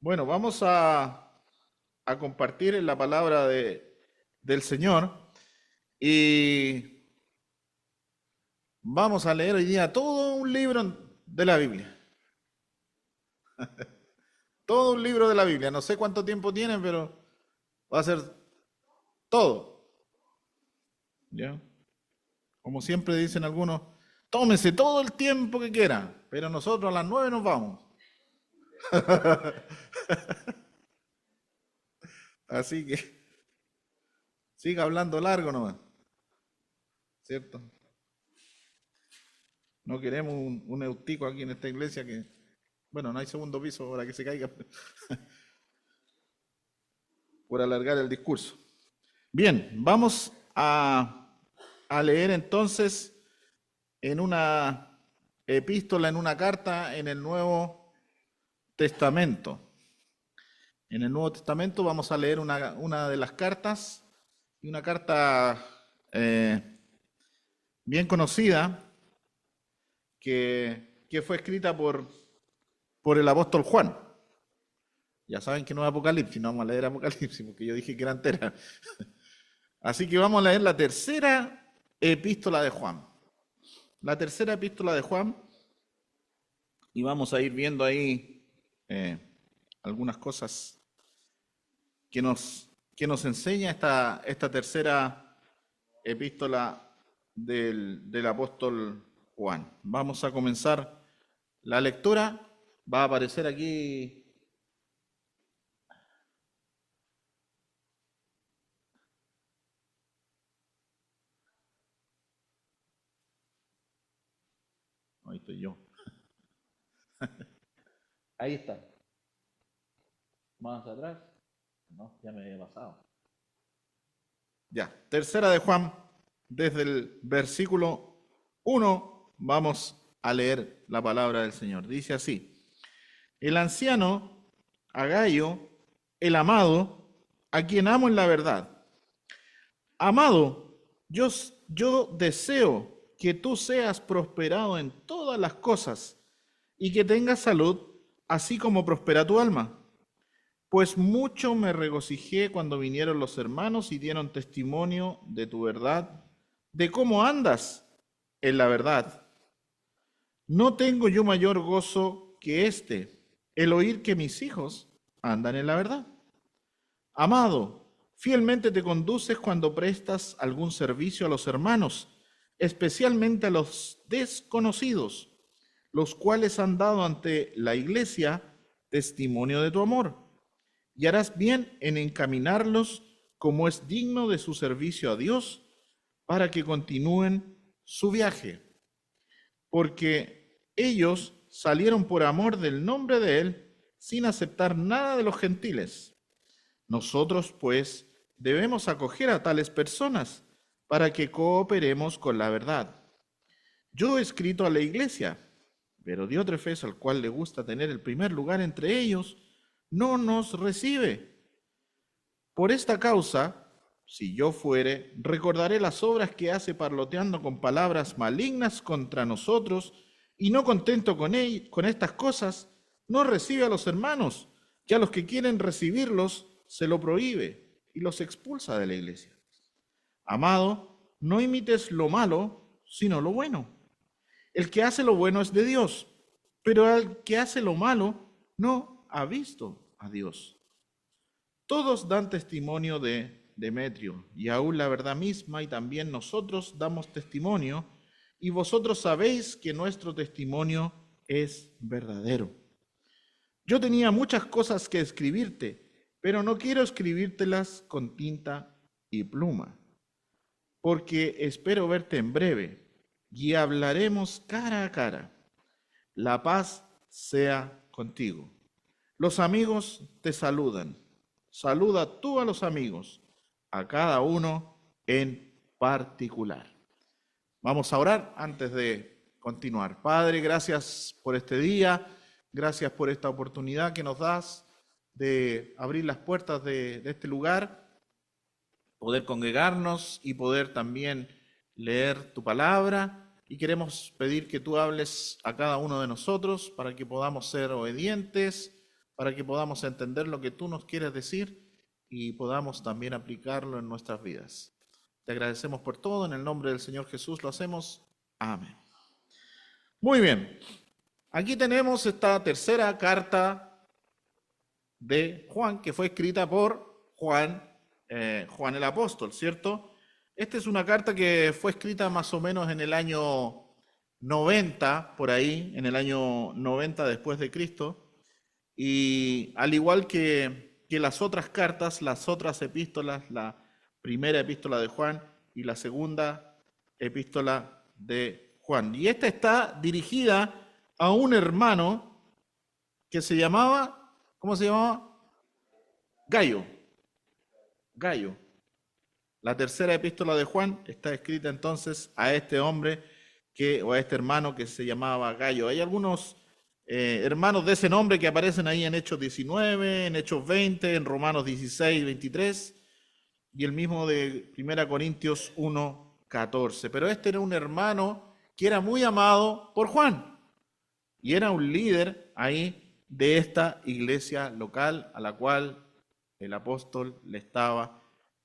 Bueno, vamos a compartir en la palabra del Señor y vamos a leer hoy día todo un libro de la Biblia. Todo un libro de la Biblia. No sé cuánto tiempo tienen, pero va a ser todo. ¿Ya? Como siempre dicen algunos, tómese todo el tiempo que quieran, pero nosotros a las 9 nos vamos. Así que siga hablando largo nomás, ¿cierto? No queremos un eutico aquí en esta iglesia que, bueno, no hay segundo piso para que se caiga por alargar el discurso. Bien, vamos a leer entonces en una epístola, en una carta en el Nuevo Testamento. En el Nuevo Testamento vamos a leer una de las cartas, y una carta bien conocida que fue escrita por el apóstol Juan. Ya saben que no es Apocalipsis, no vamos a leer Apocalipsis porque yo dije que era entera. Así que vamos a leer la tercera epístola de Juan. La tercera epístola de Juan, y vamos a ir viendo ahí algunas cosas que nos enseña esta tercera epístola del apóstol Juan. Vamos a comenzar la lectura. Va a aparecer aquí. Ahí estoy yo. Ahí está. Más atrás. No, ya me había pasado. Ya, tercera de Juan, desde el versículo 1, vamos a leer la palabra del Señor. Dice así: el anciano Agayo, el amado, a quien amo en la verdad. Amado, yo deseo que tú seas prosperado en todas las cosas y que tengas salud, así como prospera tu alma. Pues mucho me regocijé cuando vinieron los hermanos y dieron testimonio de tu verdad, de cómo andas en la verdad. No tengo yo mayor gozo que este, el oír que mis hijos andan en la verdad. Amado, fielmente te conduces cuando prestas algún servicio a los hermanos, especialmente a los desconocidos, los cuales han dado ante la iglesia testimonio de tu amor. Y harás bien en encaminarlos como es digno de su servicio a Dios, para que continúen su viaje, porque ellos salieron por amor del nombre de Él, sin aceptar nada de los gentiles. Nosotros, pues, debemos acoger a tales personas para que cooperemos con la verdad. Yo he escrito a la iglesia, pero Diótrefes, al cual le gusta tener el primer lugar entre ellos, no nos recibe. Por esta causa, si yo fuere, recordaré las obras que hace parloteando con palabras malignas contra nosotros, y no contento con estas cosas, no recibe a los hermanos, que a los que quieren recibirlos se lo prohíbe y los expulsa de la iglesia. Amado, no imites lo malo, sino lo bueno. El que hace lo bueno es de Dios, pero el que hace lo malo no ha visto a Dios. Todos dan testimonio de Demetrio, y aún la verdad misma, y también nosotros damos testimonio, y vosotros sabéis que nuestro testimonio es verdadero. Yo tenía muchas cosas que escribirte, pero no quiero escribírtelas con tinta y pluma, porque espero verte en breve, y hablaremos cara a cara. La paz sea contigo. Los amigos te saludan. Saluda tú a los amigos, a cada uno en particular. Vamos a orar antes de continuar. Padre, gracias por este día, gracias por esta oportunidad que nos das de abrir las puertas de este lugar poder congregarnos y poder también leer tu palabra. Y queremos pedir que tú hables a cada uno de nosotros para que podamos ser obedientes, para que podamos entender lo que tú nos quieres decir y podamos también aplicarlo en nuestras vidas. Te agradecemos por todo, en el nombre del Señor Jesús lo hacemos. Amén. Muy bien, aquí tenemos esta tercera carta de Juan, que fue escrita por Juan el apóstol, ¿cierto? Esta es una carta que fue escrita más o menos en el año 90, por ahí, en el año 90 después de Cristo, y al igual que las otras cartas, las otras epístolas, la primera epístola de Juan y la segunda epístola de Juan. Y esta está dirigida a un hermano que se llamaba, ¿cómo se llamaba? Gayo. Gayo. La tercera epístola de Juan está escrita entonces a este hombre o a este hermano que se llamaba Gayo. Hay algunos hermanos de ese nombre que aparecen ahí en Hechos 19, en Hechos 20, en Romanos 16, 23 y el mismo de 1 Corintios 1, 14. Pero este era un hermano que era muy amado por Juan y era un líder ahí de esta iglesia local a la cual el apóstol le estaba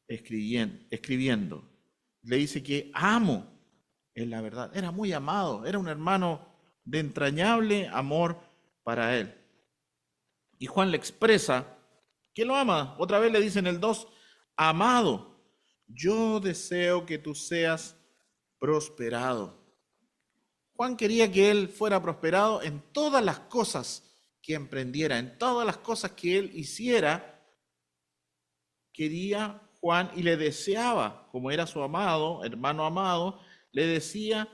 escribiendo. Le dice que amo en la verdad. Era muy amado, era un hermano de entrañable amor para él. Y Juan le expresa que lo ama. Otra vez le dice en el 2, amado, yo deseo que tú seas prosperado. Juan quería que él fuera prosperado en todas las cosas que emprendiera, en todas las cosas que él hiciera. Quería Juan y le deseaba, como era su amado, hermano amado, le decía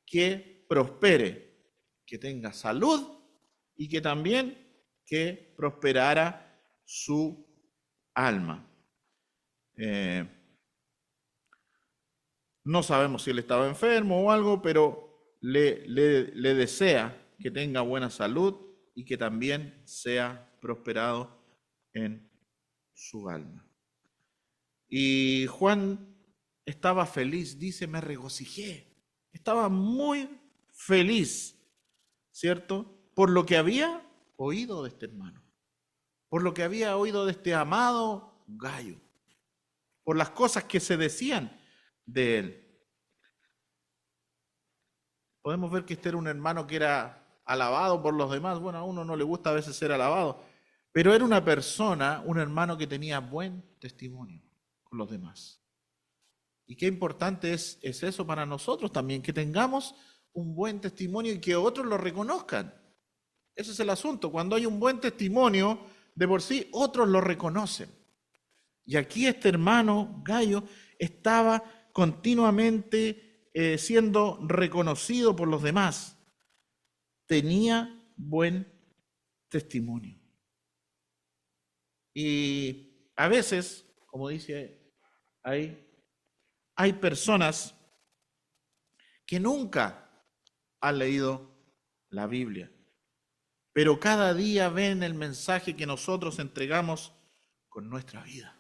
que prospere, que tenga salud y que también que prosperara su alma. No sabemos si él estaba enfermo o algo, pero le desea que tenga buena salud y que también sea prosperado en su alma. Y Juan estaba feliz, dice, me regocijé. Estaba muy feliz, ¿cierto? Por lo que había oído de este hermano, por lo que había oído de este amado Gayo, por las cosas que se decían de él. Podemos ver que este era un hermano que era alabado por los demás. Bueno, a uno no le gusta a veces ser alabado, pero era una persona, un hermano que tenía buen testimonio con los demás. Y qué importante es eso para nosotros también, que tengamos un buen testimonio y que otros lo reconozcan. Ese es el asunto. Cuando hay un buen testimonio, de por sí, otros lo reconocen. Y aquí este hermano Gayo estaba continuamente siendo reconocido por los demás. Tenía buen testimonio. Y a veces, como dice ahí, hay personas que nunca han leído la Biblia, pero cada día ven el mensaje que nosotros entregamos con nuestra vida.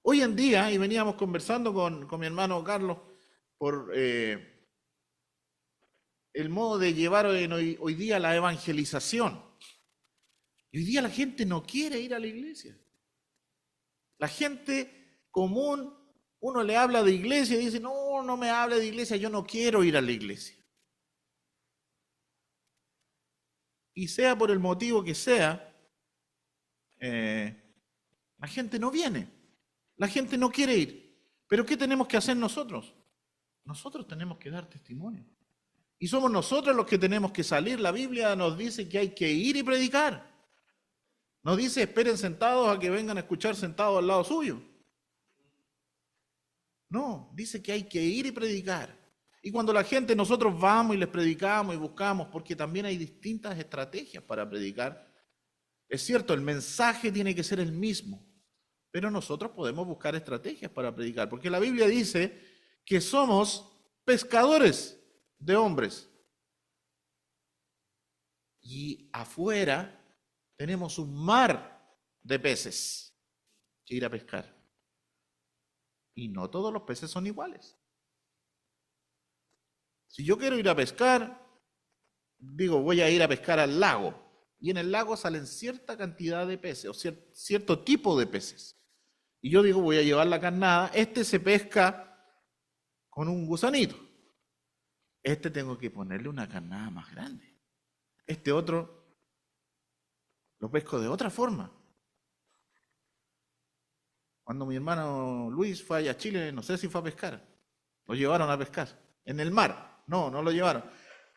Hoy en día, y veníamos conversando con mi hermano Carlos por el modo de llevar hoy día la evangelización. Y hoy día la gente no quiere ir a la iglesia. La gente común, uno le habla de iglesia y dice, no, no me hable de iglesia, yo no quiero ir a la iglesia. Y sea por el motivo que sea, la gente no viene, la gente no quiere ir. Pero ¿qué tenemos que hacer nosotros? Nosotros tenemos que dar testimonio. Y somos nosotros los que tenemos que salir. La Biblia nos dice que hay que ir y predicar. Nos dice, esperen sentados a que vengan a escuchar sentados al lado suyo. No, dice que hay que ir y predicar. Y cuando la gente, nosotros vamos y les predicamos y buscamos, porque también hay distintas estrategias para predicar. Es cierto, el mensaje tiene que ser el mismo, pero nosotros podemos buscar estrategias para predicar, porque la Biblia dice que somos pescadores de hombres. Y afuera tenemos un mar de peces que ir a pescar. Y no todos los peces son iguales. Si yo quiero ir a pescar, digo, voy a ir a pescar al lago. Y en el lago salen cierta cantidad de peces, o cierto tipo de peces. Y yo digo, voy a llevar la carnada. Este se pesca con un gusanito. Este tengo que ponerle una carnada más grande. Este otro lo pesco de otra forma. Cuando mi hermano Luis fue allá a Chile, no sé si fue a pescar. Lo llevaron a pescar. En el mar. No lo llevaron.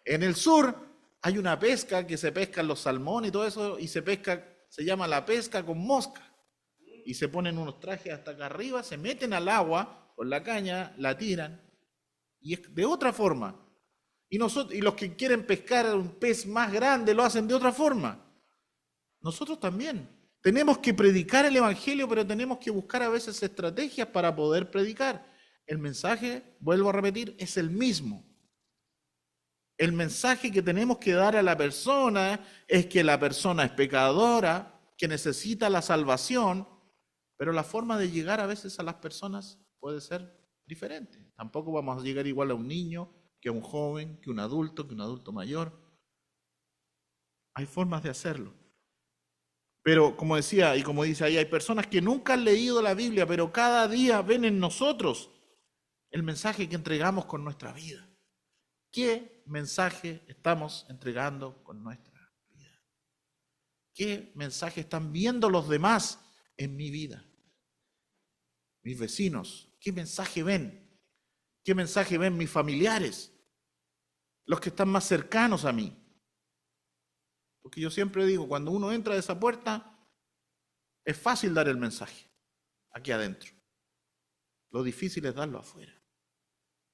En el sur hay una pesca que se pescan los salmones y todo eso, y se llama la pesca con mosca. Y se ponen unos trajes hasta acá arriba, se meten al agua con la caña, la tiran, y es de otra forma. Y los que quieren pescar un pez más grande lo hacen de otra forma. Nosotros también. Tenemos que predicar el Evangelio, pero tenemos que buscar a veces estrategias para poder predicar. El mensaje, vuelvo a repetir, es el mismo. El mensaje que tenemos que dar a la persona es que la persona es pecadora, que necesita la salvación, pero la forma de llegar a veces a las personas puede ser diferente. Tampoco vamos a llegar igual a un niño, que a un joven, que a un adulto mayor. Hay formas de hacerlo. Pero como decía y como dice ahí, hay personas que nunca han leído la Biblia, pero cada día ven en nosotros el mensaje que entregamos con nuestra vida. ¿Qué mensaje estamos entregando con nuestra vida? ¿Qué mensaje están viendo los demás en mi vida? Mis vecinos, ¿qué mensaje ven? ¿Qué mensaje ven mis familiares? Los que están más cercanos a mí. Porque yo siempre digo, cuando uno entra de esa puerta, es fácil dar el mensaje aquí adentro. Lo difícil es darlo afuera.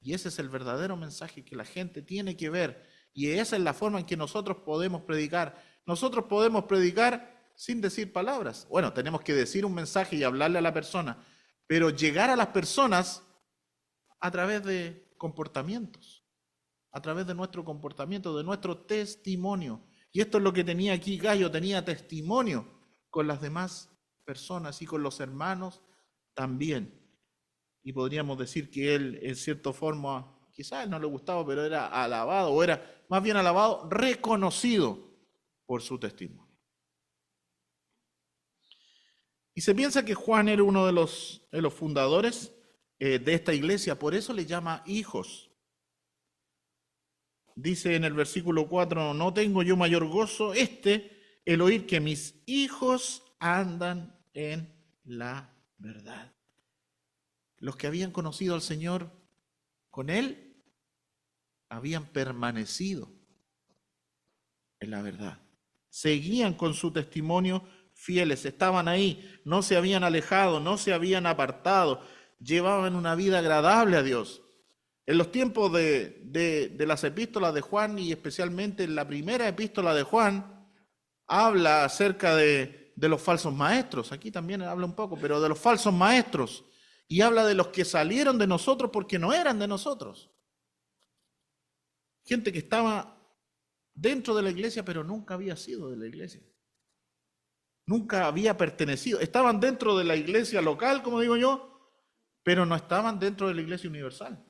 Y ese es el verdadero mensaje que la gente tiene que ver. Y esa es la forma en que nosotros podemos predicar. Nosotros podemos predicar sin decir palabras. Bueno, tenemos que decir un mensaje y hablarle a la persona, pero llegar a las personas a través de comportamientos, a través de nuestro comportamiento, de nuestro testimonio. Y esto es lo que tenía aquí Gallo, tenía testimonio con las demás personas y con los hermanos también. Y podríamos decir que él, en cierta forma, quizás no le gustaba, pero era alabado, o era más bien alabado, reconocido por su testimonio. Y se piensa que Juan era uno de los fundadores de esta iglesia, por eso le llama hijos. Dice en el versículo 4, no tengo yo mayor gozo el oír que mis hijos andan en la verdad. Los que habían conocido al Señor con Él, habían permanecido en la verdad. Seguían con su testimonio fieles, estaban ahí, no se habían alejado, no se habían apartado, llevaban una vida agradable a Dios. En los tiempos de las epístolas de Juan, y especialmente en la primera epístola de Juan, habla acerca de los falsos maestros. Aquí también habla un poco, pero de los falsos maestros. Y habla de los que salieron de nosotros porque no eran de nosotros. Gente que estaba dentro de la iglesia, pero nunca había sido de la iglesia. Nunca había pertenecido. Estaban dentro de la iglesia local, como digo yo, pero no estaban dentro de la iglesia universal.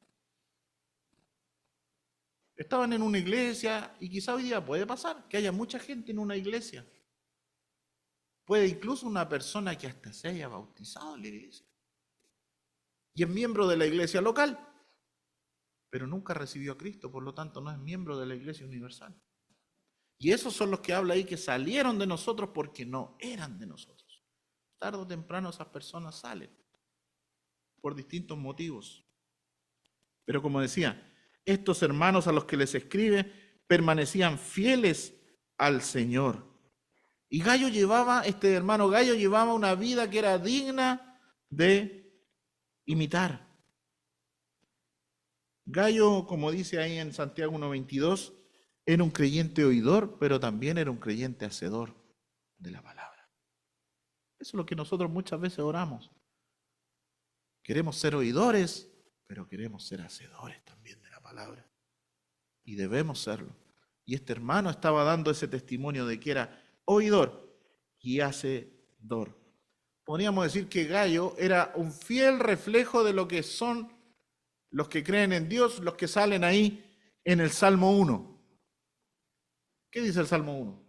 Estaban en una iglesia, y quizá hoy día puede pasar que haya mucha gente en una iglesia. Puede incluso una persona que hasta se haya bautizado en la iglesia. Y es miembro de la iglesia local, pero nunca recibió a Cristo, por lo tanto no es miembro de la iglesia universal. Y esos son los que habla ahí que salieron de nosotros porque no eran de nosotros. Tarde o temprano esas personas salen por distintos motivos. Pero como decía, estos hermanos a los que les escribe permanecían fieles al Señor. Y este hermano Gallo llevaba una vida que era digna de imitar. Gallo, como dice ahí en Santiago 1:22, era un creyente oidor, pero también era un creyente hacedor de la palabra. Eso es lo que nosotros muchas veces oramos. Queremos ser oidores, pero queremos ser hacedores también de la palabra. Y debemos serlo. Y este hermano estaba dando ese testimonio de que era oidor y hacedor. podríamos decir que Gayo era un fiel reflejo de lo que son los que creen en Dios, los que salen ahí en el Salmo 1. ¿Qué dice el Salmo 1?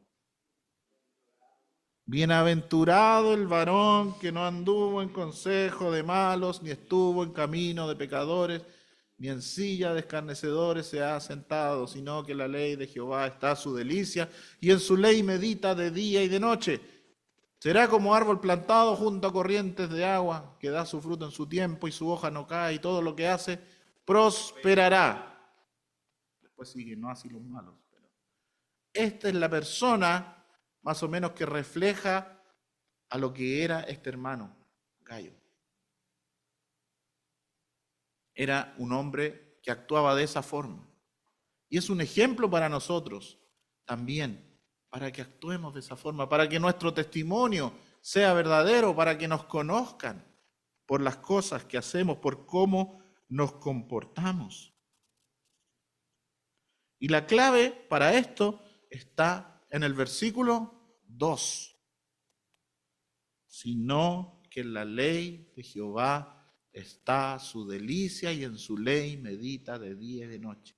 Bienaventurado el varón que no anduvo en consejo de malos, ni estuvo en camino de pecadores, ni en silla de escarnecedores se ha sentado, sino que la ley de Jehová está su delicia, y en su ley medita de día y de noche. Será como árbol plantado junto a corrientes de agua, que da su fruto en su tiempo y su hoja no cae, y todo lo que hace prosperará. Después sigue, no así los malos. Pero esta es la persona, más o menos, que refleja a lo que era este hermano, Gayo. Era un hombre que actuaba de esa forma. Y es un ejemplo para nosotros también, para que actuemos de esa forma, para que nuestro testimonio sea verdadero, para que nos conozcan por las cosas que hacemos, por cómo nos comportamos. Y la clave para esto está en el versículo 2. Sino que en la ley de Jehová está su delicia y en su ley medita de día y de noche.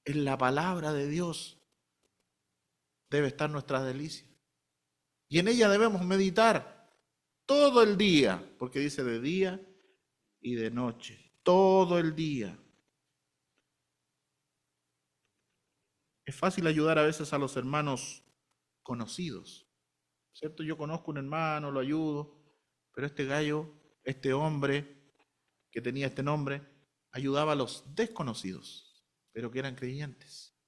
En la palabra de Dios debe estar nuestra delicia. Y en ella debemos meditar todo el día, porque dice de día y de noche, todo el día. Es fácil ayudar a veces a los hermanos conocidos, ¿cierto? Yo conozco un hermano, lo ayudo, pero este Gayo, este hombre que tenía este nombre, ayudaba a los desconocidos, pero que eran creyentes,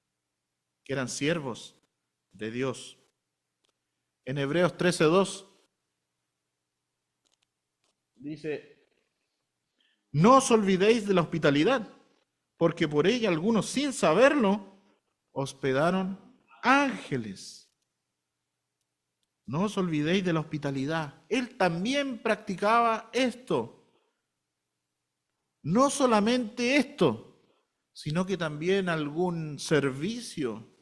que eran siervos de Dios. En Hebreos 13:2 dice: no os olvidéis de la hospitalidad, porque por ella algunos sin saberlo hospedaron ángeles. No os olvidéis de la hospitalidad. Él también practicaba esto. No solamente esto, sino que también algún servicio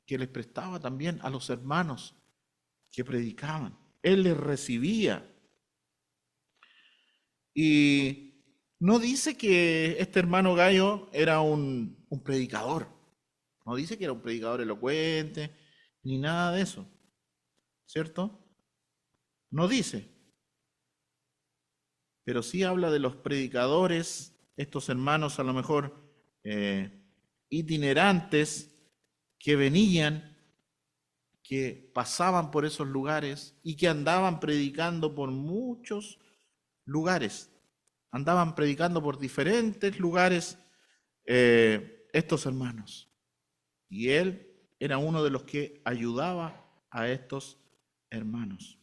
que les prestaba también a los hermanos que predicaban. Él les recibía. Y no dice que este hermano Gayo era un predicador. No dice que era un predicador elocuente, ni nada de eso. ¿Cierto? No dice. Pero sí habla de los predicadores, estos hermanos a lo mejor itinerantes, que venían, que pasaban por esos lugares y que andaban predicando por muchos lugares. Andaban predicando por diferentes lugares estos hermanos. Y él era uno de los que ayudaba a estos hermanos.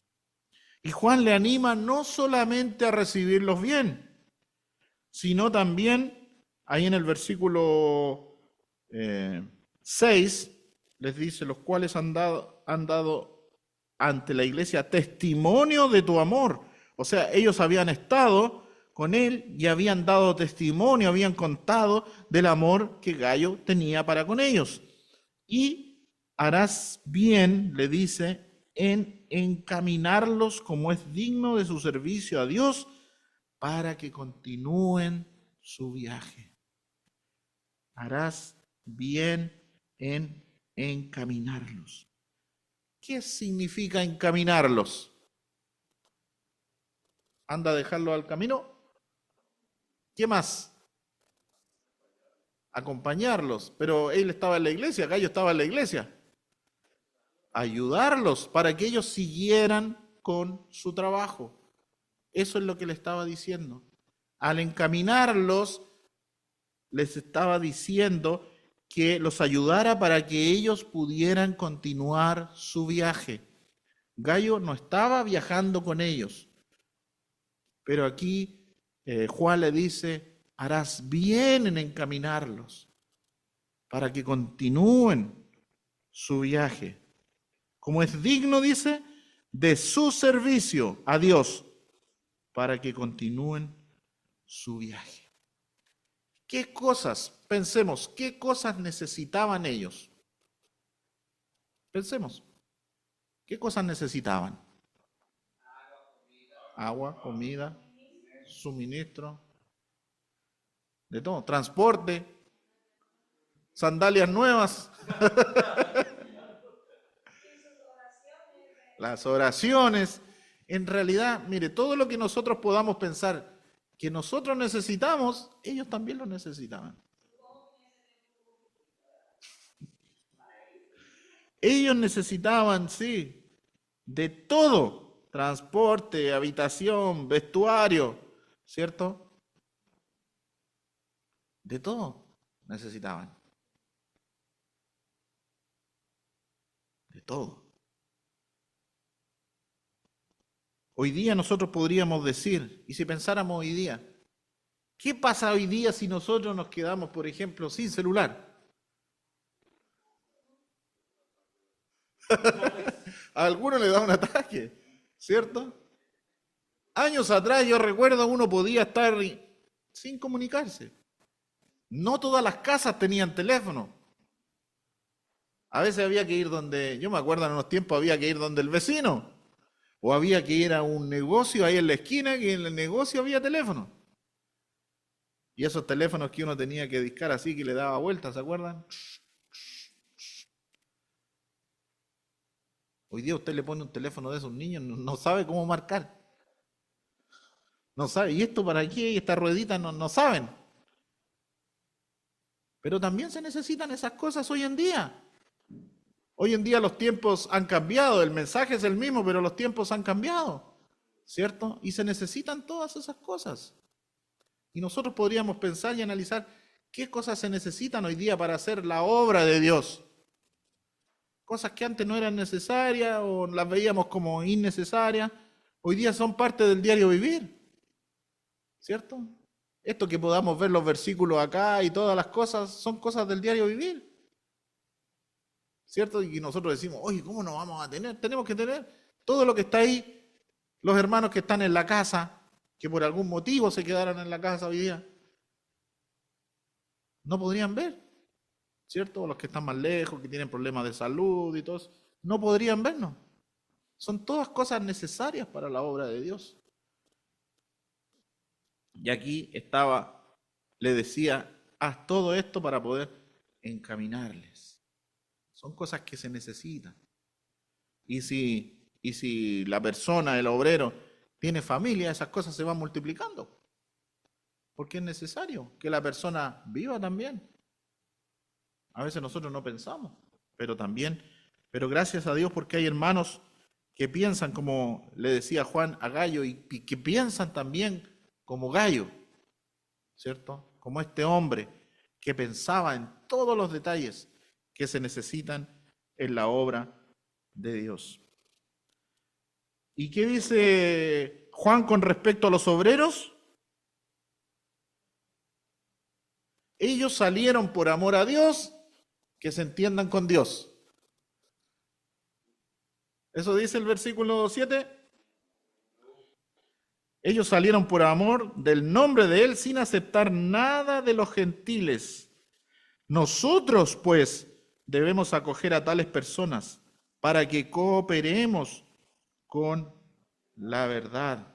Y Juan le anima no solamente a recibirlos bien, sino también, ahí en el versículo 6, les dice: los cuales han dado ante la iglesia testimonio de tu amor. O sea, ellos habían estado con él y habían dado testimonio, habían contado del amor que Gayo tenía para con ellos. Y harás bien, le dice, en encaminarlos como es digno de su servicio a Dios, para que continúen su viaje. Harás bien en encaminarlos. ¿Qué significa encaminarlos? ¿Anda a dejarlo al camino? ¿Qué más? Acompañarlos. Pero él estaba en la iglesia, Gayo estaba en la iglesia. Ayudarlos para que ellos siguieran con su trabajo. Eso es lo que le estaba diciendo. Al encaminarlos, les estaba diciendo que los ayudara para que ellos pudieran continuar su viaje. Gayo no estaba viajando con ellos, pero aquí Juan le dice: harás bien en encaminarlos para que continúen su viaje. Como es digno, dice, de su servicio a Dios, para que continúen su viaje. ¿Qué cosas, pensemos, qué cosas necesitaban ellos? Pensemos, ¿qué cosas necesitaban? agua, comida, suministro, de todo, transporte, sandalias nuevas, las oraciones. En realidad, mire, todo lo que nosotros podamos pensar que nosotros necesitamos, ellos también lo necesitaban. Ellos necesitaban, sí, de todo, transporte, habitación, vestuario, ¿cierto? De todo necesitaban. De todo. Hoy día nosotros podríamos decir, y si pensáramos hoy día, ¿qué pasa hoy día si nosotros nos quedamos, por ejemplo, sin celular? A algunos le da un ataque, ¿cierto? Años atrás yo recuerdo uno podía estar sin comunicarse. No todas las casas tenían teléfono. A veces había que ir donde, yo me acuerdo en unos tiempos había que ir donde el vecino, o había que ir a un negocio ahí en la esquina que en el negocio había teléfono. Y esos teléfonos que uno tenía que discar así que le daba vueltas, ¿se acuerdan? Hoy día usted le pone un teléfono de esos niños, no sabe cómo marcar. No sabe, ¿y esto para qué? Y esta ruedita no saben. Pero también se necesitan esas cosas hoy en día. Hoy en día los tiempos han cambiado, el mensaje es el mismo, pero los tiempos han cambiado, ¿cierto? Y se necesitan todas esas cosas. Y nosotros podríamos pensar y analizar qué cosas se necesitan hoy día para hacer la obra de Dios. Cosas que antes no eran necesarias o las veíamos como innecesarias, hoy día son parte del diario vivir, ¿cierto? Esto que podamos ver los versículos acá y todas las cosas son cosas del diario vivir, ¿cierto? Y nosotros decimos, oye, ¿cómo no vamos a tener? Tenemos que tener todo lo que está ahí, los hermanos que están en la casa, que por algún motivo se quedaron en la casa hoy día, no podrían ver, ¿cierto? Los que están más lejos, que tienen problemas de salud y todo eso, no podrían vernos. Son todas cosas necesarias para la obra de Dios. Y aquí estaba, le decía, haz todo esto para poder encaminarles. Son cosas que se necesitan. Y si la persona, el obrero, tiene familia, esas cosas se van multiplicando. Porque es necesario que la persona viva también. A veces nosotros no pensamos, pero gracias a Dios porque hay hermanos que piensan, como le decía Juan a Gallo, y que piensan también como Gallo, ¿cierto? Como este hombre que pensaba en todos los detalles que se necesitan en la obra de Dios. ¿Y qué dice Juan con respecto a los obreros? Ellos salieron por amor a Dios, que se entiendan con Dios. ¿Eso dice el versículo 7? Ellos salieron por amor del nombre de Él sin aceptar nada de los gentiles. Nosotros, pues, debemos acoger a tales personas para que cooperemos con la verdad.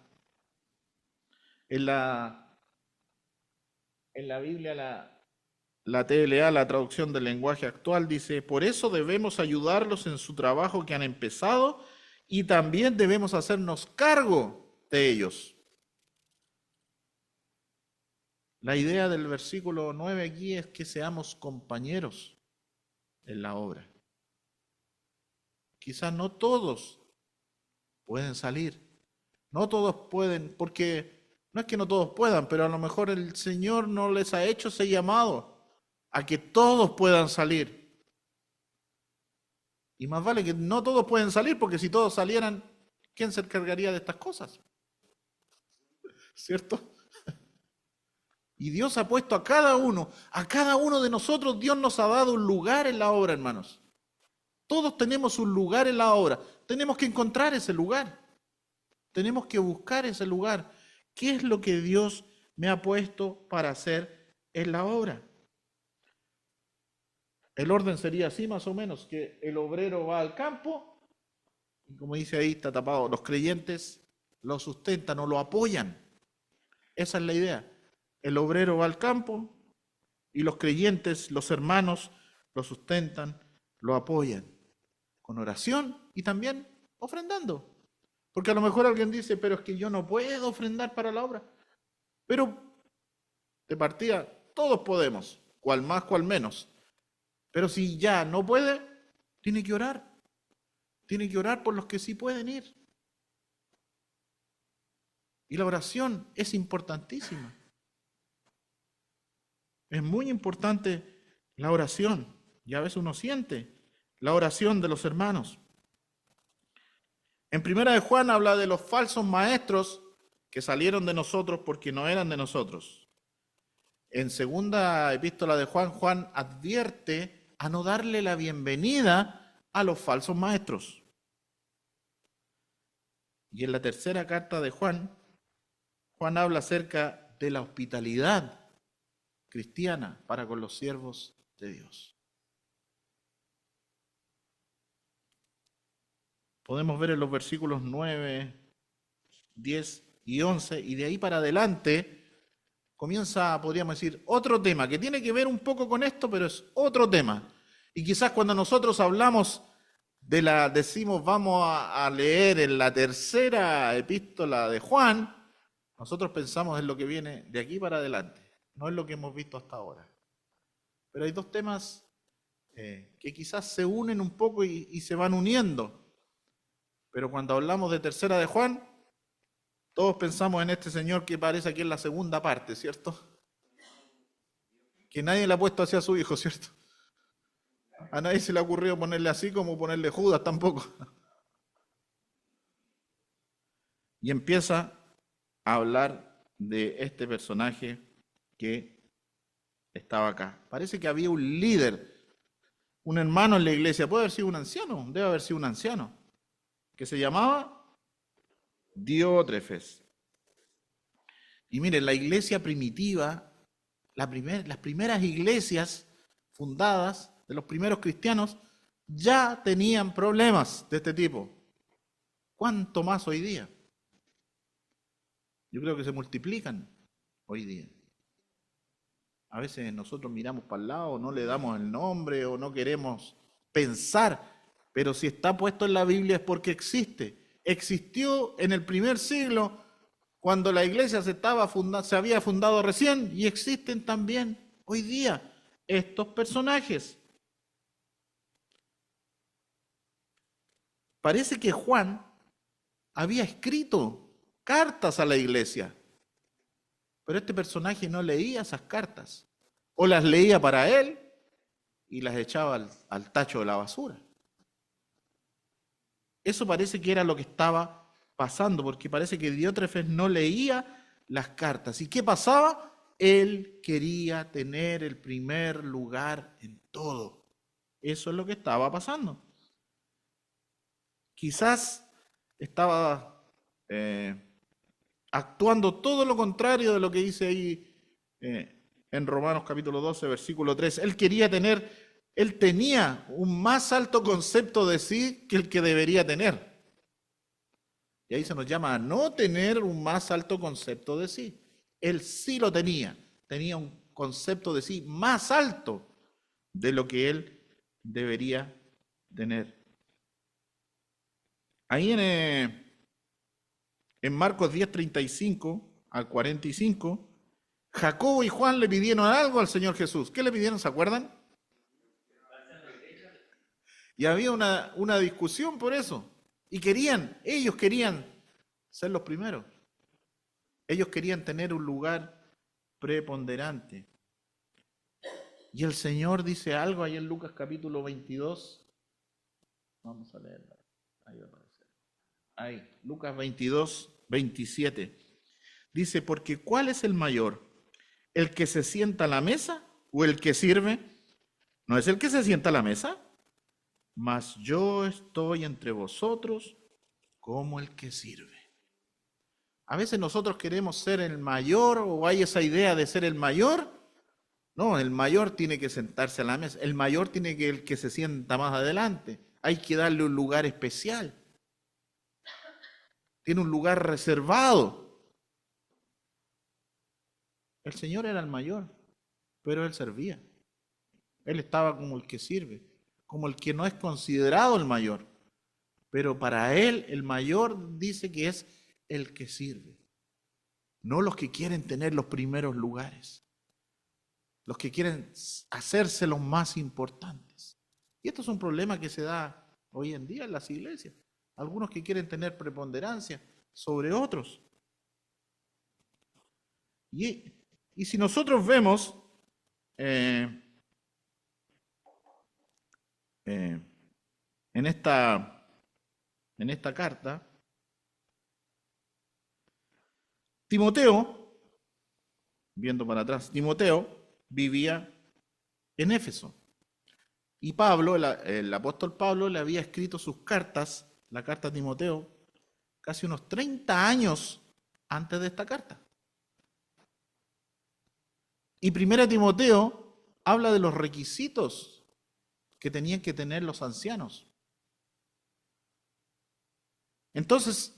En la Biblia, la TLA, la traducción del lenguaje actual, dice, por eso debemos ayudarlos en su trabajo que han empezado y también debemos hacernos cargo de ellos. La idea del versículo 9 aquí es que seamos compañeros en la obra. Quizás no todos pueden salir, no todos pueden, porque no es que no todos puedan, pero a lo mejor el Señor no les ha hecho ese llamado a que todos puedan salir. Y más vale que no todos pueden salir, porque si todos salieran, ¿quién se encargaría de estas cosas? ¿Cierto? Y Dios ha puesto a cada uno de nosotros, Dios nos ha dado un lugar en la obra, hermanos. Todos tenemos un lugar en la obra. Tenemos que encontrar ese lugar. Tenemos que buscar ese lugar. ¿Qué es lo que Dios me ha puesto para hacer en la obra? El orden sería así más o menos, que el obrero va al campo, y como dice ahí, está tapado, los creyentes lo sustentan o lo apoyan. Esa es la idea. El obrero va al campo y los creyentes, los hermanos, lo sustentan, lo apoyan con oración y también ofrendando. Porque a lo mejor alguien dice, pero es que yo no puedo ofrendar para la obra. Pero de partida, todos podemos, cual más, cual menos. Pero si ya no puede, tiene que orar. Tiene que orar por los que sí pueden ir. Y la oración es importantísima. Es muy importante la oración. Y a veces uno siente la oración de los hermanos. En Primera de Juan habla de los falsos maestros que salieron de nosotros porque no eran de nosotros. En Segunda Epístola de Juan, Juan advierte a no darle la bienvenida a los falsos maestros. Y en la tercera carta de Juan, Juan habla acerca de la hospitalidad cristiana para con los siervos de Dios. Podemos ver en los versículos 9, 10 y 11, y de ahí para adelante comienza, podríamos decir, otro tema que tiene que ver un poco con esto, pero es otro tema. Y quizás cuando nosotros hablamos decimos vamos a leer en la tercera epístola de Juan, nosotros pensamos en lo que viene de aquí para adelante, no es lo que hemos visto hasta ahora. Pero hay dos temas que quizás se unen un poco y se van uniendo. Pero cuando hablamos de tercera de Juan, todos pensamos en este señor que aparece aquí en la segunda parte, ¿cierto? Que nadie le ha puesto así a su hijo, ¿cierto? A nadie se le ha ocurrido ponerle así como ponerle Judas tampoco. Y empieza a hablar de este personaje que estaba acá. Parece que había un líder, un hermano en la iglesia, puede haber sido un anciano, debe haber sido un anciano, que se llamaba Diótrefes. Y miren, la iglesia primitiva, las primeras iglesias fundadas de los primeros cristianos ya tenían problemas de este tipo. ¿Cuánto más hoy día? Yo creo que se multiplican hoy día. A veces nosotros miramos para el lado, no le damos el nombre o no queremos pensar, pero si está puesto en la Biblia es porque existe. Existió en el primer siglo cuando la iglesia se había fundado recién y existen también hoy día estos personajes. Parece que Juan había escrito cartas a la iglesia, pero este personaje no leía esas cartas, o las leía para él y las echaba al tacho de la basura. Eso parece que era lo que estaba pasando, porque parece que Diótrefes no leía las cartas. ¿Y qué pasaba? Él quería tener el primer lugar en todo. Eso es lo que estaba pasando. Quizás estaba actuando todo lo contrario de lo que dice ahí en Romanos capítulo 12, versículo 3. Él tenía un más alto concepto de sí que el que debería tener. Y ahí se nos llama a no tener un más alto concepto de sí. Él sí lo tenía un concepto de sí más alto de lo que él debería tener. Ahí en Marcos 10, 35 al 45, Jacobo y Juan le pidieron algo al Señor Jesús. ¿Qué le pidieron? ¿Se acuerdan? Y había una discusión por eso. Y ellos querían ser los primeros. Ellos querían tener un lugar preponderante. Y el Señor dice algo ahí en Lucas capítulo 22. Vamos a leerla. Ahí va a aparecer. Ahí, Lucas 22, 27. Dice, porque ¿cuál es el mayor? ¿El que se sienta a la mesa o el que sirve? ¿No es el que se sienta a la mesa? Mas yo estoy entre vosotros como el que sirve. A veces nosotros queremos ser el mayor o hay esa idea de ser el mayor. No, el mayor tiene que sentarse a la mesa. El mayor tiene que el que se sienta más adelante. Hay que darle un lugar especial. tiene un lugar reservado. El Señor era el mayor, pero Él servía. Él estaba como el que sirve, como el que no es considerado el mayor. Pero para Él el mayor dice que es el que sirve. No los que quieren tener los primeros lugares. Los que quieren hacerse los más importantes. Y esto es un problema que se da hoy en día en las iglesias. Algunos que quieren tener preponderancia sobre otros. Y si nosotros vemos en esta carta, Timoteo, viendo para atrás, Timoteo vivía en Éfeso. Y Pablo, el apóstol Pablo, le había escrito sus cartas, la carta a Timoteo, casi unos 30 años antes de esta carta. Y 1 Timoteo habla de los requisitos que tenían que tener los ancianos. Entonces,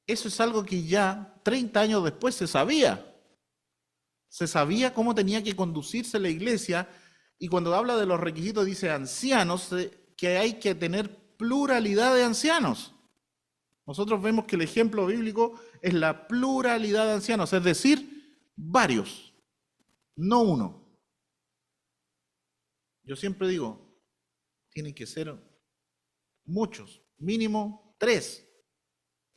eso es algo que ya 30 años después se sabía. Se sabía cómo tenía que conducirse la iglesia, y cuando habla de los requisitos dice ancianos, que hay que tener pluralidad de ancianos. Nosotros vemos que el ejemplo bíblico es la pluralidad de ancianos, es decir, varios, no uno. Yo siempre digo, tienen que ser muchos, mínimo 3.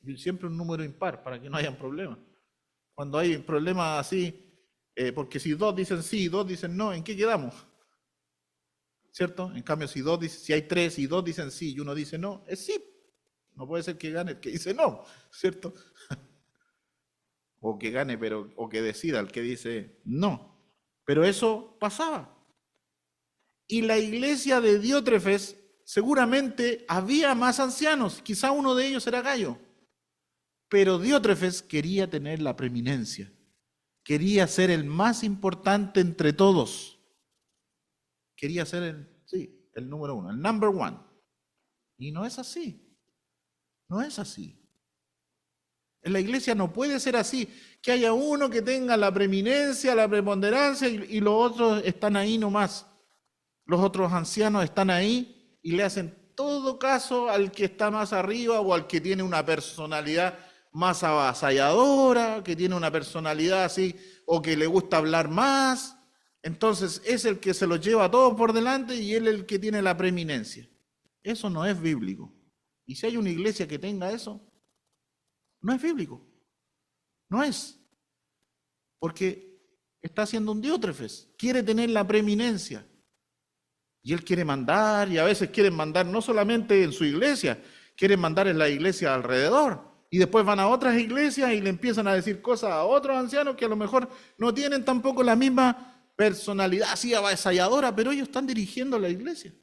Y siempre un número impar para que no haya problemas. Cuando hay problemas así, porque si 2 dicen sí y 2 dicen no, ¿en qué quedamos? ¿Cierto? En cambio, si hay 3 y 2 dicen sí y uno dice no, es sí. No puede ser que gane el que dice no, ¿cierto? O que gane, o que decida el que dice no. Pero eso pasaba. Y la iglesia de Diótrefes, seguramente había más ancianos, quizá uno de ellos era Gayo. Pero Diótrefes quería tener la preeminencia, quería ser el más importante entre todos. Quería ser el número 1, el number 1. Y no es así. No es así. En la iglesia no puede ser así, que haya uno que tenga la preeminencia, la preponderancia y los otros están ahí nomás. Los otros ancianos están ahí y le hacen todo caso al que está más arriba o al que tiene una personalidad más avasalladora, que tiene una personalidad así o que le gusta hablar más. Entonces es el que se los lleva a todos por delante y él es el que tiene la preeminencia. Eso no es bíblico. Y si hay una iglesia que tenga eso, no es bíblico. No es. Porque está haciendo un Diótrefes. Quiere tener la preeminencia. Y él quiere mandar, y a veces quieren mandar no solamente en su iglesia, quieren mandar en la iglesia alrededor. Y después van a otras iglesias y le empiezan a decir cosas a otros ancianos que a lo mejor no tienen tampoco la misma personalidad así avasalladora, pero ellos están dirigiendo la iglesia.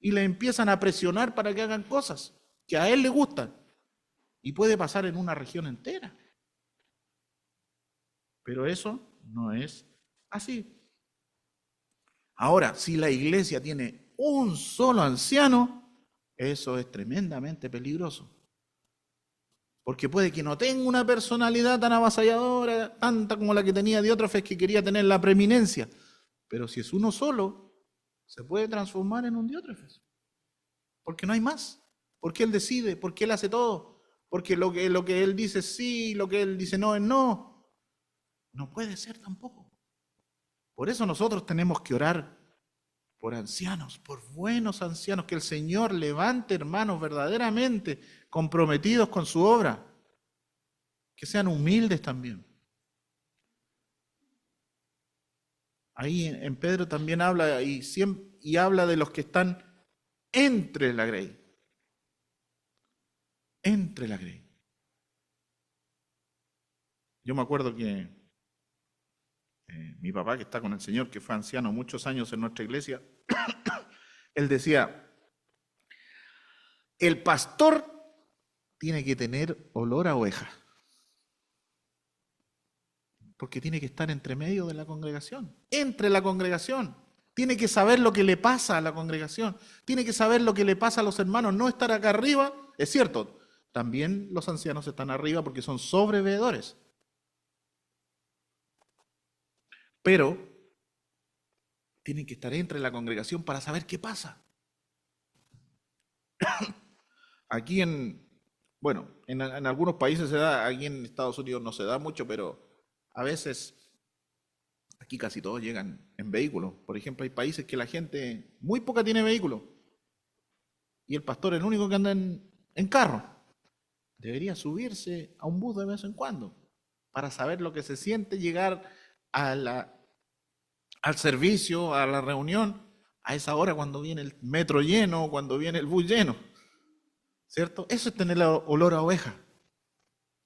Y le empiezan a presionar para que hagan cosas que a él le gustan. Y puede pasar en una región entera. Pero eso no es así. Ahora, si la iglesia tiene un solo anciano, eso es tremendamente peligroso. Porque puede que no tenga una personalidad tan avasalladora, tanta como la que tenía Diótrefes, que quería tener la preeminencia. Pero si es uno solo, se puede transformar en un Diótrefes. Porque no hay más. Porque él decide, porque él hace todo. Porque lo que él dice sí, lo que él dice no es no. No puede ser tampoco. Por eso nosotros tenemos que orar por ancianos, por buenos ancianos, que el Señor levante hermanos verdaderamente comprometidos con su obra, que sean humildes también. Ahí en Pedro también habla y habla de los que están entre la grey. Entre la grey. Yo me acuerdo que mi papá, que está con el Señor, que fue anciano muchos años en nuestra iglesia, él decía, el pastor tiene que tener olor a oveja, porque tiene que estar entre medio de la congregación, entre la congregación. Tiene que saber lo que le pasa a la congregación, tiene que saber lo que le pasa a los hermanos, no estar acá arriba, es cierto, también los ancianos están arriba porque son sobreveedores. Pero tienen que estar entre la congregación para saber qué pasa. Aquí en algunos países se da, aquí en Estados Unidos no se da mucho, pero a veces aquí casi todos llegan en vehículos. Por ejemplo, hay países que la gente, muy poca tiene vehículo, y el pastor es el único que anda en carro. Debería subirse a un bus de vez en cuando para saber lo que se siente llegar al servicio, a la reunión, a esa hora cuando viene el metro lleno, cuando viene el bus lleno. ¿Cierto? Eso es tener el olor a oveja.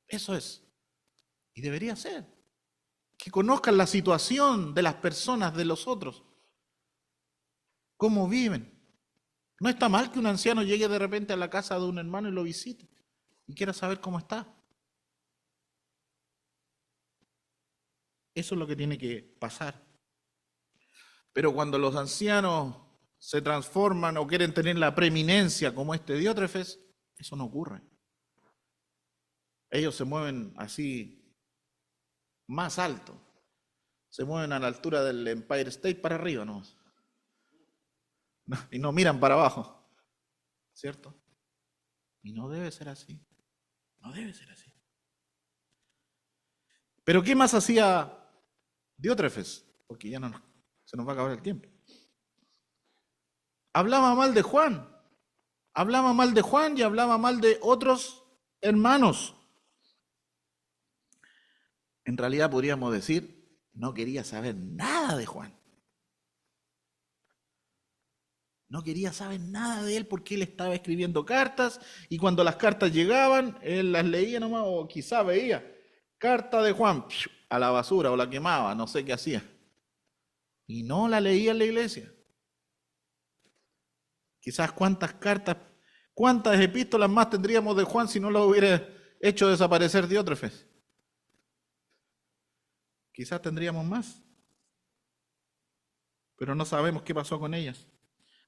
Eso es. Y debería ser. Que conozcan la situación de las personas, de los otros. Cómo viven. No está mal que un anciano llegue de repente a la casa de un hermano y lo visite y quiera saber cómo está. Eso es lo que tiene que pasar. Pero cuando los ancianos se transforman o quieren tener la preeminencia como este Diótrefes, eso no ocurre. Ellos se mueven así más alto. Se mueven a la altura del Empire State para arriba, ¿no? Y no miran para abajo. ¿Cierto? Y no debe ser así. No debe ser así. Pero ¿qué más hacía Diótrefes? Porque ya no se nos va a acabar el tiempo. Hablaba mal de Juan. Hablaba mal de Juan y hablaba mal de otros hermanos. En realidad podríamos decir, no quería saber nada de Juan. No quería saber nada de él porque él estaba escribiendo cartas y cuando las cartas llegaban, él las leía nomás o quizá veía. Carta de Juan, a la basura o la quemaba, no sé qué hacía. Y no la leía en la iglesia. Quizás cuántas cartas, cuántas epístolas más tendríamos de Juan si no lo hubiera hecho desaparecer Diótrefes. Quizás tendríamos más. Pero no sabemos qué pasó con ellas.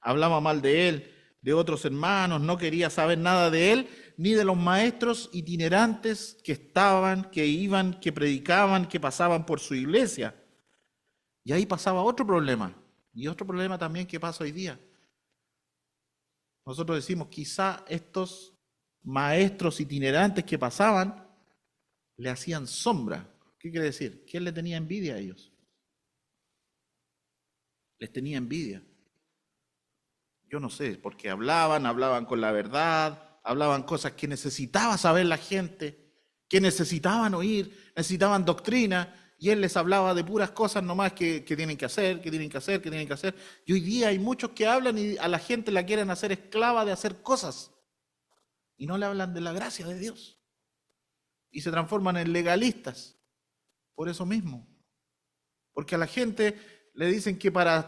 Hablaba mal de él, de otros hermanos, no quería saber nada de él, ni de los maestros itinerantes que estaban, que iban, que predicaban, que pasaban por su iglesia. Y ahí pasaba otro problema, y otro problema también que pasa hoy día. Nosotros decimos, quizá estos maestros itinerantes que pasaban le hacían sombra. ¿Qué quiere decir? ¿Quién le tenía envidia a ellos? Les tenía envidia. Yo no sé, porque hablaban con la verdad, hablaban cosas que necesitaba saber la gente, que necesitaban oír, necesitaban doctrina, y él les hablaba de puras cosas nomás que tienen que hacer, que tienen que hacer, que tienen que hacer. Y hoy día hay muchos que hablan y a la gente la quieren hacer esclava de hacer cosas, y no le hablan de la gracia de Dios. Y se transforman en legalistas, por eso mismo. Porque a la gente le dicen que para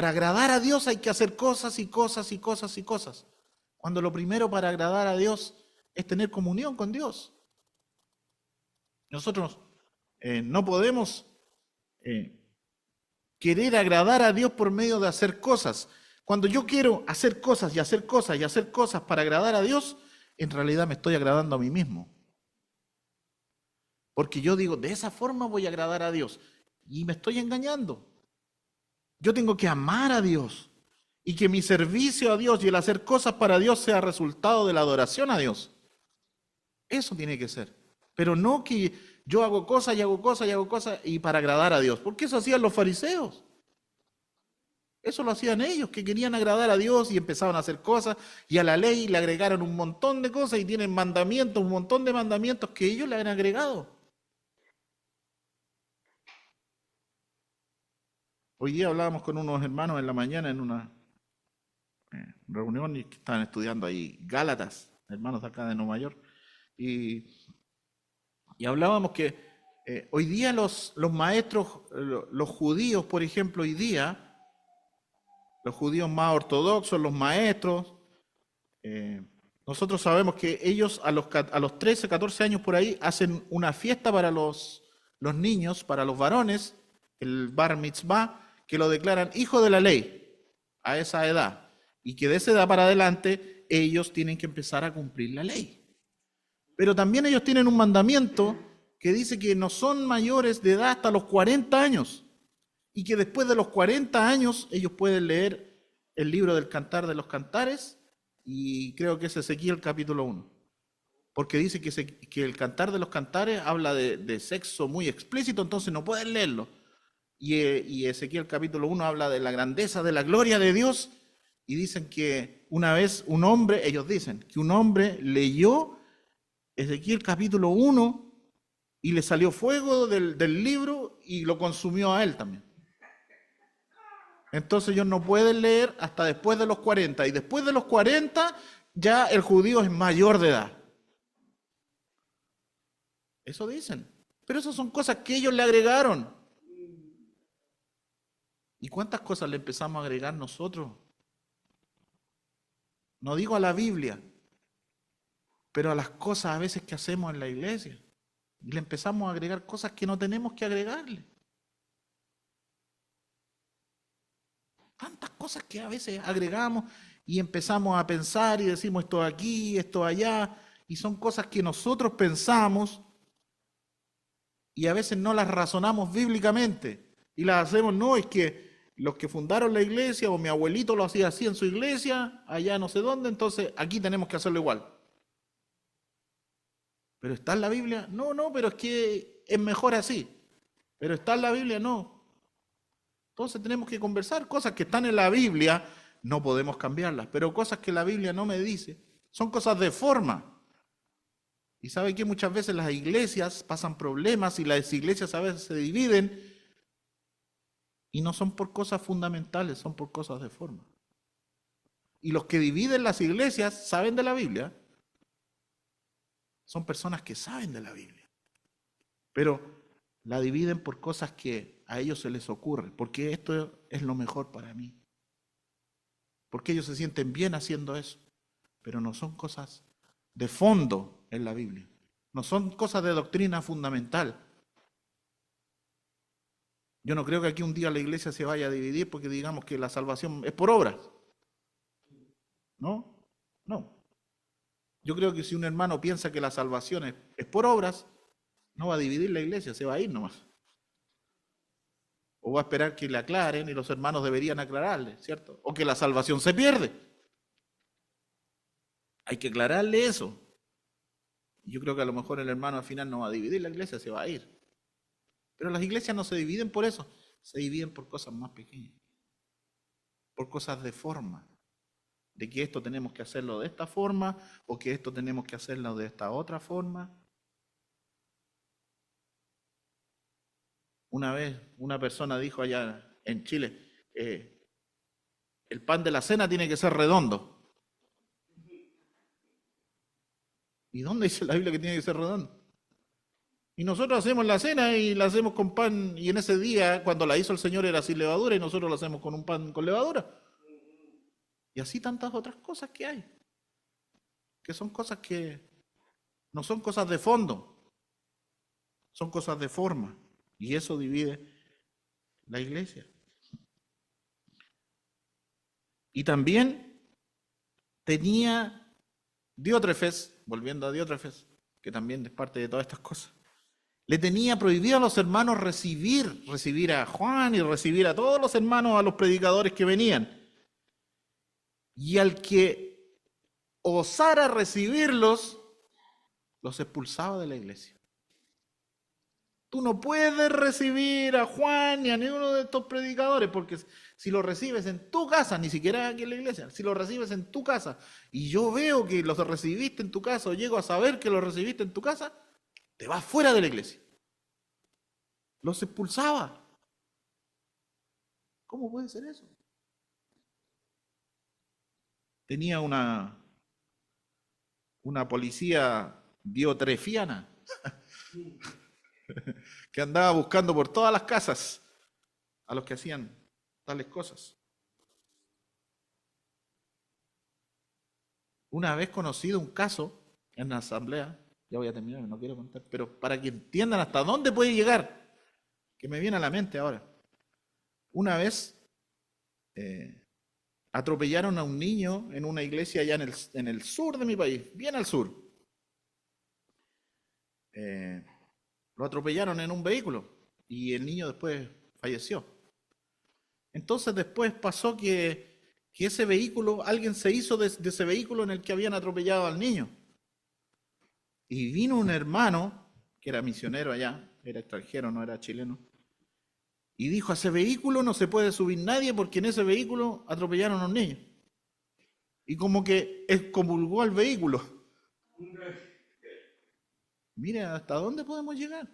agradar a Dios hay que hacer cosas y cosas y cosas y cosas. Cuando lo primero para agradar a Dios es tener comunión con Dios. Nosotros no podemos querer agradar a Dios por medio de hacer cosas. Cuando yo quiero hacer cosas y hacer cosas y hacer cosas para agradar a Dios, en realidad me estoy agradando a mí mismo. Porque yo digo, de esa forma voy a agradar a Dios. Y me estoy engañando. Yo tengo que amar a Dios y que mi servicio a Dios y el hacer cosas para Dios sea resultado de la adoración a Dios. Eso tiene que ser. Pero no que yo hago cosas y hago cosas y hago cosas y para agradar a Dios. Porque eso hacían los fariseos. Eso lo hacían ellos, que querían agradar a Dios y empezaban a hacer cosas y a la ley le agregaron un montón de cosas y tienen mandamientos, un montón de mandamientos que ellos le han agregado. Hoy día hablábamos con unos hermanos en la mañana en una reunión y que estaban estudiando ahí Gálatas, hermanos de acá de Nueva York, y hablábamos que hoy día los maestros, los judíos, por ejemplo, hoy día, los judíos más ortodoxos, los maestros, nosotros sabemos que ellos a los 13, 14 años por ahí hacen una fiesta para los niños, para los varones, el bar mitzvah, que lo declaran hijo de la ley a esa edad y que de esa edad para adelante ellos tienen que empezar a cumplir la ley. Pero también ellos tienen un mandamiento que dice que no son mayores de edad hasta los 40 años y que después de los 40 años ellos pueden leer el libro del Cantar de los Cantares y creo que es Ezequiel capítulo 1. Porque dice que el Cantar de los Cantares habla de sexo muy explícito, entonces no pueden leerlo. Y Ezequiel capítulo 1 habla de la grandeza, de la gloria de Dios, y dicen que una vez un hombre, ellos dicen que un hombre leyó Ezequiel capítulo 1 y le salió fuego del libro y lo consumió a él también. Entonces ellos no pueden leer hasta después de los 40, y después de los 40 ya el judío es mayor de edad. Eso dicen. Pero esas son cosas que ellos le agregaron. ¿Y cuántas cosas le empezamos a agregar nosotros? No digo a la Biblia, pero a las cosas a veces que hacemos en la iglesia. Y le empezamos a agregar cosas que no tenemos que agregarle. Tantas cosas que a veces agregamos y empezamos a pensar y decimos esto aquí, esto allá, y son cosas que nosotros pensamos y a veces no las razonamos bíblicamente y las hacemos, no, es que los que fundaron la iglesia o mi abuelito lo hacía así en su iglesia, allá no sé dónde, entonces aquí tenemos que hacerlo igual. ¿Pero está en la Biblia? No, pero es que es mejor así. ¿Pero está en la Biblia? No. Entonces tenemos que conversar, cosas que están en la Biblia, no podemos cambiarlas, pero cosas que la Biblia no me dice, son cosas de forma. Y sabe que muchas veces las iglesias pasan problemas y las iglesias a veces se dividen y no son por cosas fundamentales, son por cosas de forma. Y los que dividen las iglesias saben de la Biblia, son personas que saben de la Biblia, pero la dividen por cosas que a ellos se les ocurre, porque esto es lo mejor para mí, porque ellos se sienten bien haciendo eso, pero no son cosas de fondo en la Biblia, no son cosas de doctrina fundamental. Yo no creo que aquí un día la iglesia se vaya a dividir porque digamos que la salvación es por obras. No. Yo creo que si un hermano piensa que la salvación es por obras, no va a dividir la iglesia, se va a ir nomás. O va a esperar que le aclaren y los hermanos deberían aclararle, ¿cierto? O que la salvación se pierde. Hay que aclararle eso. Yo creo que a lo mejor el hermano al final no va a dividir la iglesia, se va a ir. Pero las iglesias no se dividen por eso, se dividen por cosas más pequeñas, por cosas de forma, de que esto tenemos que hacerlo de esta forma o que esto tenemos que hacerlo de esta otra forma. Una vez una persona dijo allá en Chile, el pan de la cena tiene que ser redondo. ¿Y dónde dice la Biblia que tiene que ser redondo? Y nosotros hacemos la cena y la hacemos con pan, y en ese día, cuando la hizo el Señor, era sin levadura, y nosotros la hacemos con un pan con levadura. Y así tantas otras cosas que hay, que son cosas que no son cosas de fondo, son cosas de forma, y eso divide la iglesia. Y también tenía Diótrefes, volviendo a Diótrefes, que también es parte de todas estas cosas, le tenía prohibido a los hermanos recibir a Juan y recibir a todos los hermanos, a los predicadores que venían. Y al que osara recibirlos, los expulsaba de la iglesia. Tú no puedes recibir a Juan ni a ninguno de estos predicadores, porque si lo recibes en tu casa, ni siquiera aquí en la iglesia, si lo recibes en tu casa, y yo veo que los recibiste en tu casa, o llego a saber que los recibiste en tu casa, te vas fuera de la iglesia. Los expulsaba. ¿Cómo puede ser eso? Tenía una policía diotrefiana que andaba buscando por todas las casas a los que hacían tales cosas. Una vez conocido un caso en la asamblea, ya voy a terminar, no quiero contar, pero para que entiendan hasta dónde puede llegar, que me viene a la mente ahora. Una vez atropellaron a un niño en una iglesia allá en el sur de mi país, bien al sur. Lo atropellaron en un vehículo y el niño después falleció. Entonces después pasó que ese vehículo, alguien se hizo de ese vehículo en el que habían atropellado al niño. Y vino un hermano, que era misionero allá, era extranjero, no era chileno, y dijo, a ese vehículo no se puede subir nadie porque en ese vehículo atropellaron a un niño. Y como que excomulgó al vehículo. Mira, ¿hasta dónde podemos llegar?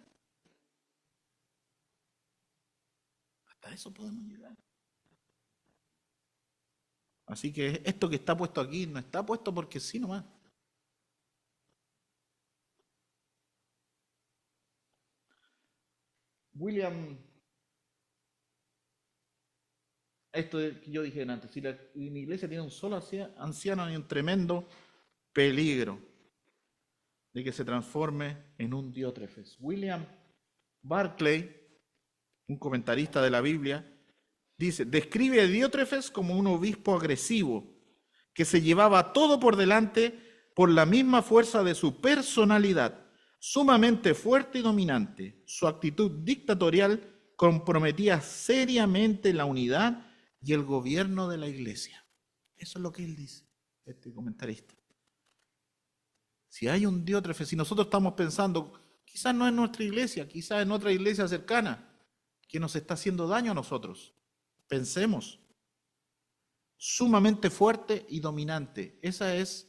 Hasta eso podemos llegar. Así que esto que está puesto aquí no está puesto porque sí nomás. William, esto que yo dije antes, si la iglesia tiene un solo anciano hay un tremendo peligro de que se transforme en un Diótrefes. William Barclay, un comentarista de la Biblia, dice, describe a Diótrefes como un obispo agresivo que se llevaba todo por delante por la misma fuerza de su personalidad, sumamente fuerte y dominante. Su actitud dictatorial comprometía seriamente la unidad y el gobierno de la iglesia. Eso es lo que él dice, este comentarista. Si hay un Diótrefes, si nosotros estamos pensando, quizás no es nuestra iglesia, quizás en otra iglesia cercana, que nos está haciendo daño a nosotros. Pensemos. Sumamente fuerte y dominante. Esa es,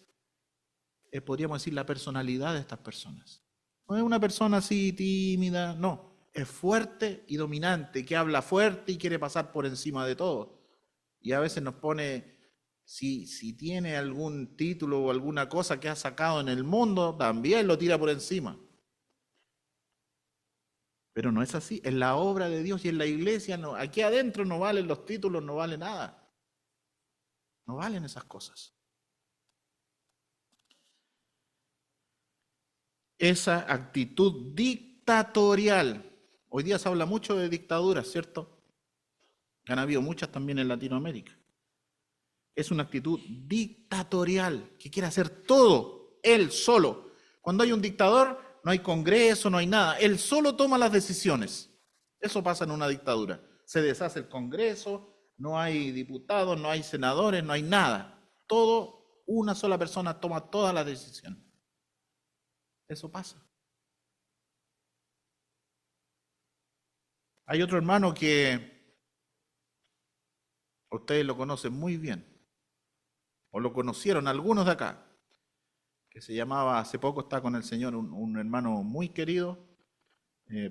podríamos decir, la personalidad de estas personas. No es una persona así tímida, no. Es fuerte y dominante, que habla fuerte y quiere pasar por encima de todo. Y a veces nos pone, si tiene algún título o alguna cosa que ha sacado en el mundo, también lo tira por encima. Pero no es así. En la obra de Dios y en la iglesia, no, aquí adentro no valen los títulos, no vale nada. No valen esas cosas. Esa actitud dictatorial. Hoy día se habla mucho de dictaduras, ¿cierto? Han habido muchas también en Latinoamérica. Es una actitud dictatorial que quiere hacer todo él solo. Cuando hay un dictador, no hay congreso, no hay nada. Él solo toma las decisiones. Eso pasa en una dictadura. Se deshace el congreso, no hay diputados, no hay senadores, no hay nada. Todo, una sola persona toma todas las decisiones. Eso pasa. Hay otro hermano que ustedes lo conocen muy bien, o lo conocieron algunos de acá, que se llamaba, hace poco está con el Señor, un hermano muy querido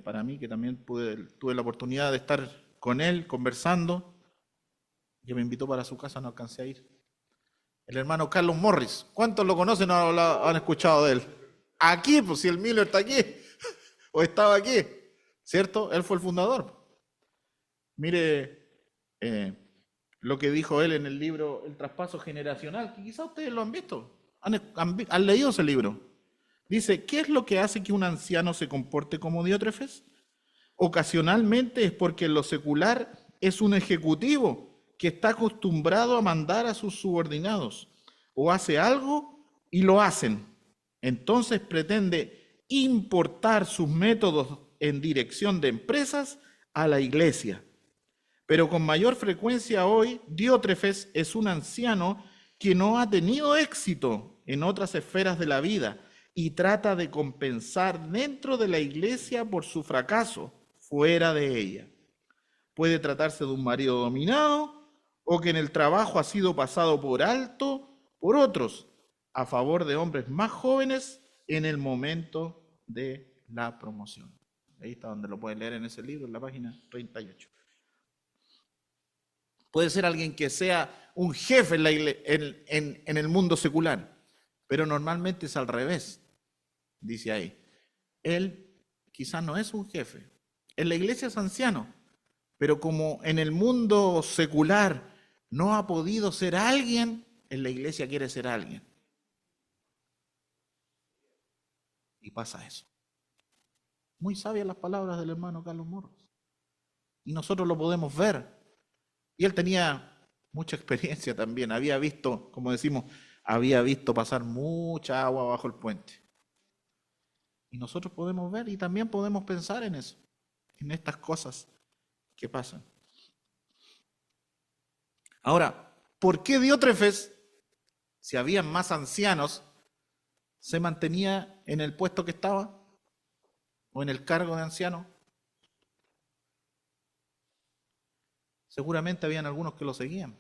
para mí, que también tuve la oportunidad de estar con él conversando, que me invitó para su casa, no alcancé a ir. El hermano Carlos Morris. ¿Cuántos lo conocen o han escuchado de él? Aquí, pues si el Miller está aquí, o estaba aquí, ¿cierto? Él fue el fundador. Mire lo que dijo él en el libro El traspaso generacional, que quizás ustedes lo han visto, han leído ese libro. Dice, ¿qué es lo que hace que un anciano se comporte como Diótrefes? Ocasionalmente es porque en lo secular es un ejecutivo que está acostumbrado a mandar a sus subordinados, o hace algo y lo hacen. Entonces pretende importar sus métodos en dirección de empresas a la iglesia. Pero con mayor frecuencia hoy, Diótrefes es un anciano que no ha tenido éxito en otras esferas de la vida y trata de compensar dentro de la iglesia por su fracaso fuera de ella. Puede tratarse de un marido dominado o que en el trabajo ha sido pasado por alto por otros a favor de hombres más jóvenes en el momento de la promoción. Ahí está donde lo pueden leer en ese libro, en la página 38. Puede ser alguien que sea un jefe en el mundo secular, pero normalmente es al revés, dice ahí. Él quizás no es un jefe. En la iglesia es anciano, pero como en el mundo secular no ha podido ser alguien, en la iglesia quiere ser alguien. Y pasa eso. Muy sabias las palabras del hermano Carlos Morris. Y nosotros lo podemos ver. Y él tenía mucha experiencia también. Había visto, como decimos, había visto pasar mucha agua bajo el puente. Y nosotros podemos ver y también podemos pensar en eso, en estas cosas que pasan. Ahora, ¿por qué Diótrefes, si habían más ancianos, se mantenía en el puesto que estaba o en el cargo de anciano? Seguramente habían algunos que lo seguían.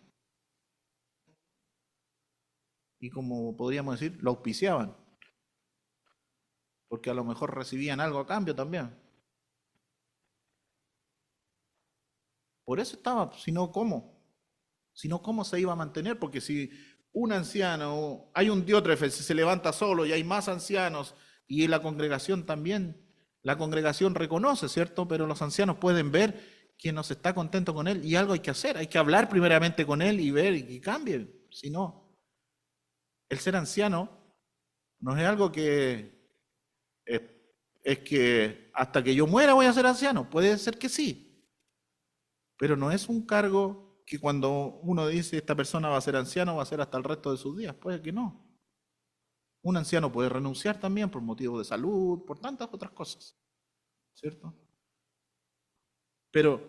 Y como podríamos decir, lo auspiciaban. Porque a lo mejor recibían algo a cambio también. Por eso estaba, si no, ¿cómo? Si no, ¿cómo se iba a mantener? Porque si un anciano, hay un Diótrefes, si se levanta solo y hay más ancianos, y en la congregación también, la congregación reconoce, ¿cierto? Pero los ancianos pueden ver que no se está contento con él y algo hay que hacer, hay que hablar primeramente con él y ver y que cambie. Si no, el ser anciano no es algo que es que hasta que yo muera voy a ser anciano. Puede ser que sí, pero no es un cargo que cuando uno dice esta persona va a ser anciano va a ser hasta el resto de sus días. Puede que no. Un anciano puede renunciar también por motivos de salud, por tantas otras cosas, ¿cierto? Pero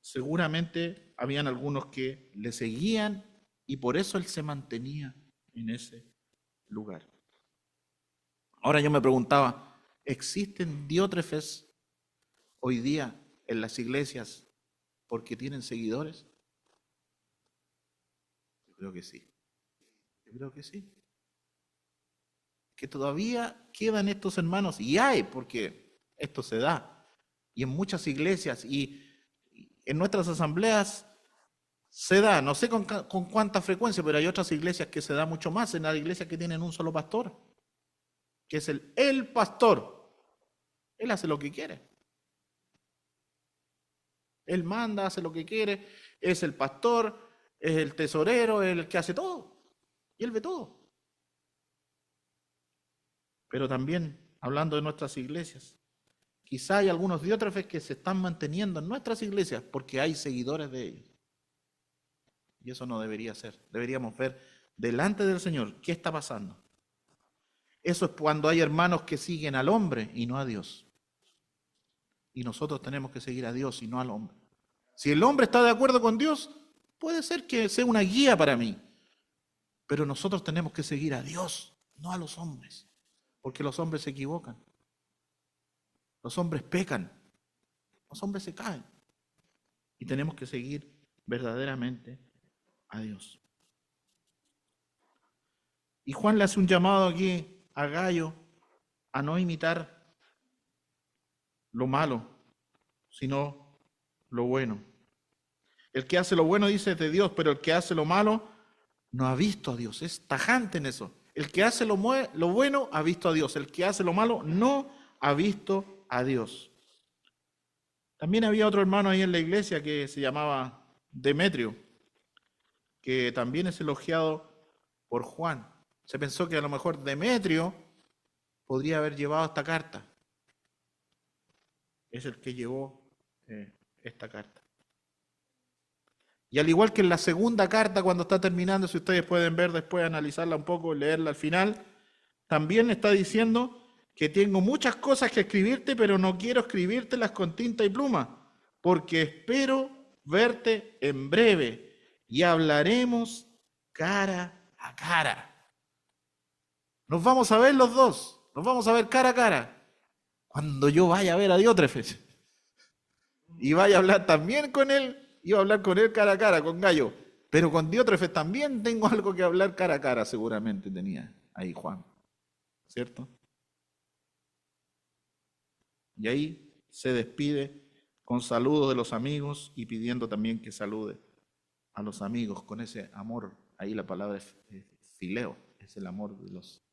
seguramente habían algunos que le seguían y por eso él se mantenía en ese lugar. Ahora yo me preguntaba, ¿existen Diótrefes hoy día en las iglesias porque tienen seguidores? Yo creo que sí. Yo creo que sí. Que todavía quedan estos hermanos, y hay, porque esto se da, y en muchas iglesias, y en nuestras asambleas se da, no sé con cuánta frecuencia, pero hay otras iglesias que se da mucho más, en las iglesias que tienen un solo pastor, que es el pastor. Él hace lo que quiere. Él manda, hace lo que quiere, es el pastor, es el tesorero, es el que hace todo. Y él ve todo. Pero también, hablando de nuestras iglesias, quizá hay algunos diótrefes que se están manteniendo en nuestras iglesias porque hay seguidores de ellos. Y eso no debería ser. Deberíamos ver delante del Señor qué está pasando. Eso es cuando hay hermanos que siguen al hombre y no a Dios. Y nosotros tenemos que seguir a Dios y no al hombre. Si el hombre está de acuerdo con Dios, puede ser que sea una guía para mí. Pero nosotros tenemos que seguir a Dios, no a los hombres. Porque los hombres se equivocan. Los hombres pecan. Los hombres se caen. Y tenemos que seguir verdaderamente a Dios. Y Juan le hace un llamado aquí a Gayo a no imitar lo malo, sino lo bueno. El que hace lo bueno dice es de Dios, pero el que hace lo malo no ha visto a Dios. Es tajante en eso. El que hace lo bueno ha visto a Dios. El que hace lo malo no ha visto a Dios. También había otro hermano ahí en la iglesia que se llamaba Demetrio, que también es elogiado por Juan. Se pensó que a lo mejor Demetrio podría haber llevado esta carta. Es el que llevó esta carta. Y al igual que en la segunda carta, cuando está terminando, si ustedes pueden ver después, analizarla un poco, leerla al final, también está diciendo que tengo muchas cosas que escribirte, pero no quiero escribírtelas con tinta y pluma, porque espero verte en breve y hablaremos cara a cara. Nos vamos a ver los dos, nos vamos a ver cara a cara, cuando yo vaya a ver a Diótrefes. Y vaya a hablar también con él, iba a hablar con él cara a cara, con Gayo. Pero con Diótrefes también tengo algo que hablar cara a cara, seguramente tenía ahí Juan. ¿Cierto? Y ahí se despide con saludos de los amigos y pidiendo también que salude a los amigos con ese amor. Ahí la palabra es fileo, es el amor de los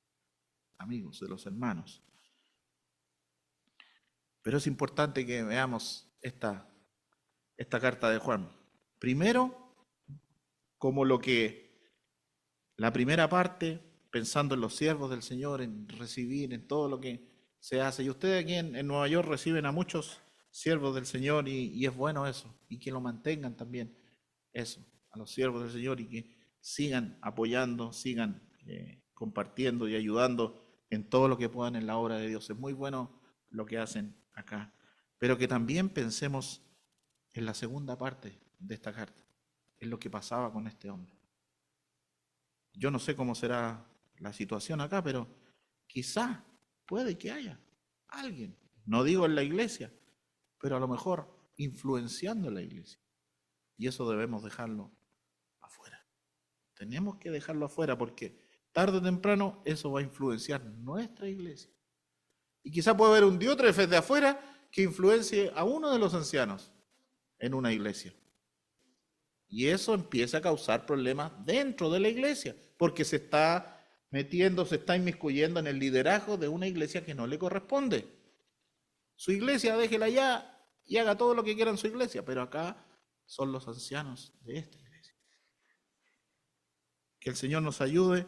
amigos, de los hermanos. Pero es importante que veamos esta carta de Juan. Primero, como lo que la primera parte, pensando en los siervos del Señor, en recibir, en todo lo que se hace. Y ustedes aquí en Nueva York reciben a muchos siervos del Señor y es bueno eso, y que lo mantengan también eso. a los siervos del Señor y que sigan apoyando, sigan compartiendo y ayudando en todo lo que puedan en la obra de Dios. Es muy bueno lo que hacen acá, pero que también pensemos en la segunda parte de esta carta, en lo que pasaba con este hombre. Yo no sé cómo será la situación acá, pero quizá puede que haya alguien, no digo en la iglesia, pero a lo mejor influenciando la iglesia. Y eso debemos dejarlo afuera. Tenemos que dejarlo afuera porque tarde o temprano eso va a influenciar nuestra iglesia. Y quizá puede haber un diótrefe de afuera que influencie a uno de los ancianos en una iglesia. Y eso empieza a causar problemas dentro de la iglesia, porque se está metiendo, se está inmiscuyendo en el liderazgo de una iglesia que no le corresponde. Su iglesia, déjela ya y haga todo lo que quiera en su iglesia, pero acá son los ancianos de esta iglesia. Que el Señor nos ayude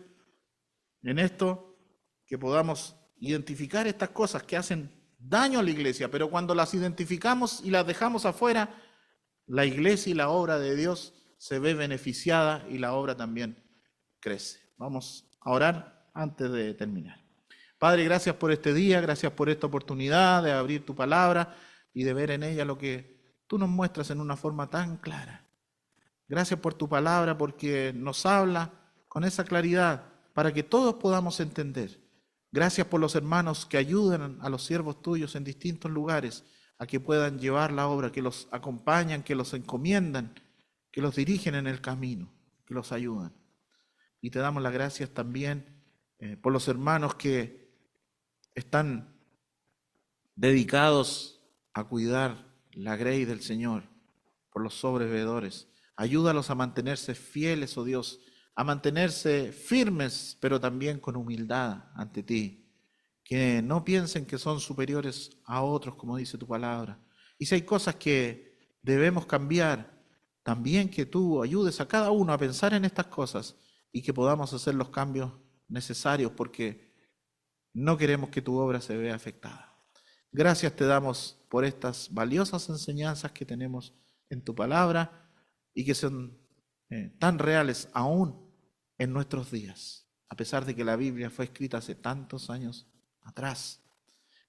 en esto, que podamos identificar estas cosas que hacen daño a la iglesia, pero cuando las identificamos y las dejamos afuera, la iglesia y la obra de Dios se ve beneficiada y la obra también crece. Vamos a orar antes de terminar. Padre, gracias por este día, gracias por esta oportunidad de abrir tu palabra y de ver en ella lo que tú nos muestras en una forma tan clara. Gracias por tu palabra porque nos habla con esa claridad para que todos podamos entender. Gracias por los hermanos que ayudan a los siervos tuyos en distintos lugares a que puedan llevar la obra, que los acompañan, que los encomiendan, que los dirigen en el camino, que los ayudan. Y te damos las gracias también por los hermanos que están dedicados a cuidar la grey del Señor, por los sobreveedores. Ayúdalos a mantenerse fieles, oh Dios, a mantenerse firmes, pero también con humildad ante ti. Que no piensen que son superiores a otros, como dice tu palabra. Y si hay cosas que debemos cambiar, también que tú ayudes a cada uno a pensar en estas cosas y que podamos hacer los cambios necesarios, porque no queremos que tu obra se vea afectada. Gracias te damos por estas valiosas enseñanzas que tenemos en tu palabra y que son tan reales aún en nuestros días, a pesar de que la Biblia fue escrita hace tantos años atrás.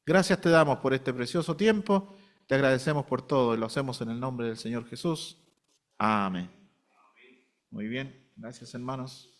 Gracias te damos por este precioso tiempo, te agradecemos por todo y lo hacemos en el nombre del Señor Jesús. Amén. Muy bien, gracias hermanos.